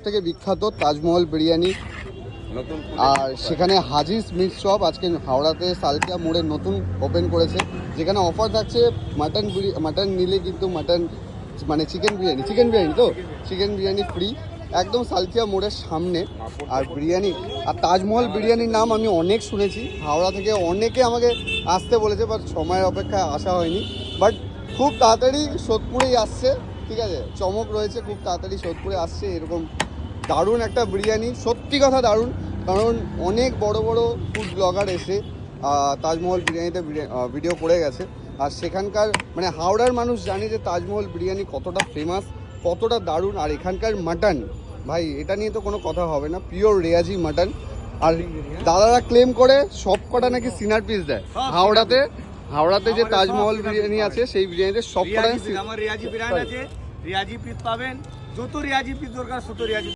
থেকে বিখ্যাত তাজমহল বিরিয়ানি, আর সেখানে হাজিস মিট শপ আজকে হাওড়াতে সালকিয়া মোড়ে নতুন ওপেন করেছে, যেখানে অফার থাকছে মাটন নিলে কিন্তু মাটন মানে চিকেন বিরিয়ানি ফ্রি, একদম সালকিয়া মোড়ের সামনে। আর বিরিয়ানি আর তাজমহল বিরিয়ানির নাম আমি অনেক শুনেছি, হাওড়া থেকে অনেকে আমাকে আসতে বলেছে, বাট সময়ের অপেক্ষায় আসা হয়নি। বাট খুব তাড়াতাড়ি সোদপুরেই আসছে, ঠিক আছে, চমক রয়েছে, খুব তাড়াতাড়ি সোদপুরে আসছে। এরকম দারুণ একটা বিরিয়ানি, সত্যি কথা দারুণ, কারণ অনেক বড় বড় ফুড ব্লগার এসে তাজমহল বিরিয়ানিতে ভিডিও করে গেছে। আর সেখানকার মানে হাওড়ার মানুষ জানে যে তাজমহল বিরিয়ানি কতটা ফেমাস, কতটা দারুণ। আর এখানকার মাটন ভাই, এটা নিয়ে তো কোনো কথা হবে না, পিওর রেয়াজি মাটন। আর দাদারা ক্লেম করে সব কটা নাকি সিনার পিস দেয় হাওড়াতে যে তাজমহল বিরিয়ানি আছে সেই বিরিয়ানিতে সব কটা আমার রিয়াজি বিরিয়ানি আছে, রিয়াজি পিস পাবেন, যত রিয়াজি পিস দরকার তত রিয়াজি